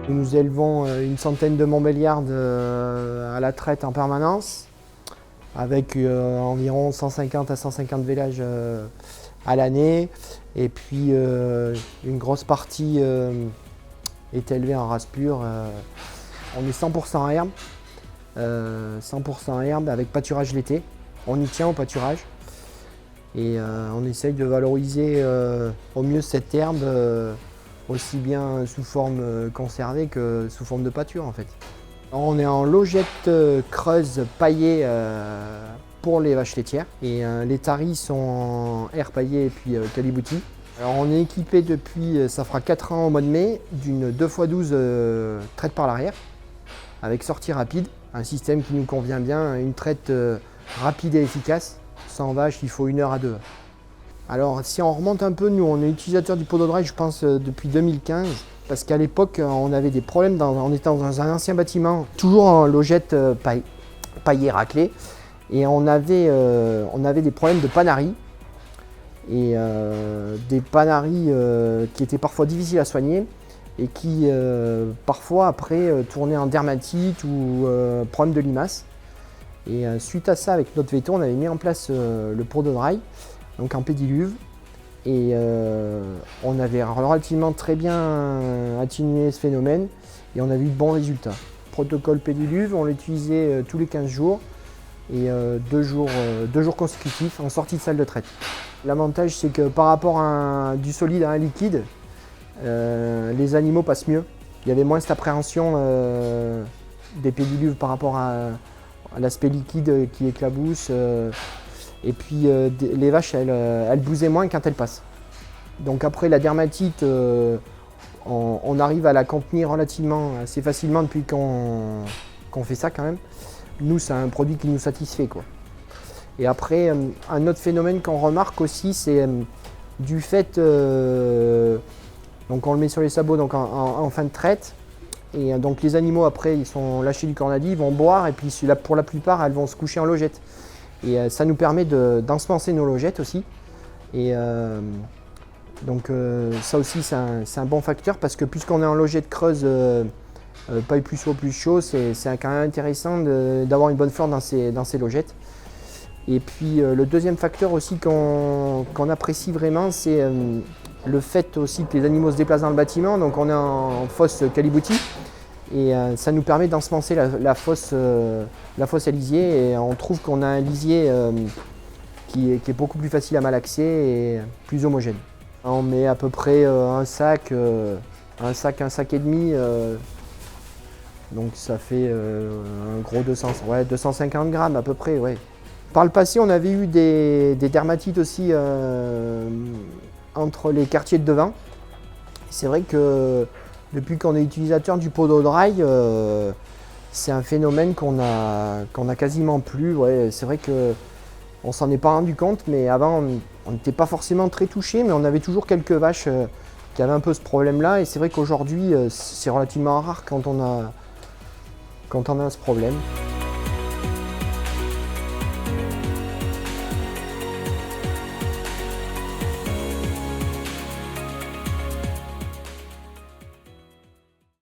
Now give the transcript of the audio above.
Nous élevons une centaine de Montbéliardes à la traite en permanence, avec environ 150 à 150 vélages à l'année. Et puis une grosse partie est élevée en race pure. On est 100% herbe, 100% herbe avec pâturage l'été. On y tient au pâturage. Et on essaye de valoriser au mieux cette herbe, aussi bien sous forme conservée que sous forme de pâture en fait. Alors, on est en logette creuse paillée pour les vaches laitières et les taris sont en air paillé et puis caliboutis. Alors on est équipé depuis, ça fera 4 ans au mois de mai, d'une 2x12 traite par l'arrière avec sortie rapide, un système qui nous convient bien, une traite rapide et efficace. Sans vache, il faut 1 heure à 2 heures. Alors si on remonte un peu, nous on est utilisateur du Pododrive je pense depuis 2015 parce qu'à l'époque on avait des problèmes, on était dans un ancien bâtiment, toujours en logette paillée raclée et on avait des problèmes de panarie et des panaries qui étaient parfois difficiles à soigner et qui parfois après tournaient en dermatite ou problème de limaces. Et suite à ça, avec notre veto, on avait mis en place le Pododrive, donc en pédiluve. Et on avait relativement très bien atténué ce phénomène et on a vu de bons résultats. Protocole pédiluve, on l'utilisait tous les 15 jours et 2 jours consécutifs en sortie de salle de traite. L'avantage, c'est que par rapport à du solide à un liquide, les animaux passent mieux. Il y avait moins cette appréhension des pédiluves par rapport à l'aspect liquide qui éclabousse. Et puis les vaches, elles bousaient moins quand elles passent. Donc après la dermatite, on arrive à la contenir relativement assez facilement depuis qu'on fait ça quand même. Nous, c'est un produit qui nous satisfait, quoi. Et après, un autre phénomène qu'on remarque aussi, c'est du fait, donc on le met sur les sabots donc en fin de traite. Et donc les animaux après ils sont lâchés du cornadi, ils vont boire et puis pour la plupart elles vont se coucher en logette. Et ça nous permet d'ensemencer nos logettes aussi. Et donc ça aussi c'est un bon facteur parce que puisqu'on est en logette creuse, paille plus haut plus chaud, c'est quand même intéressant d'avoir une bonne flore dans ces logettes. Et puis le deuxième facteur aussi qu'on apprécie vraiment, c'est le fait aussi que les animaux se déplacent dans le bâtiment, donc on est en fosse caliboutis et ça nous permet d'ensemencer la fosse à lisier et on trouve qu'on a un lisier qui est beaucoup plus facile à malaxer et plus homogène. On met à peu près un sac et demi, donc ça fait un gros 250 grammes à peu près. Ouais. Par le passé, on avait eu des dermatites aussi entre les quartiers de devant. C'est vrai que depuis qu'on est utilisateur du Pododrive, c'est un phénomène qu'on a quasiment plus. Ouais, c'est vrai qu'on s'en est pas rendu compte, mais avant on n'était pas forcément très touché, mais on avait toujours quelques vaches qui avaient un peu ce problème-là. Et c'est vrai qu'aujourd'hui, c'est relativement rare quand on a ce problème.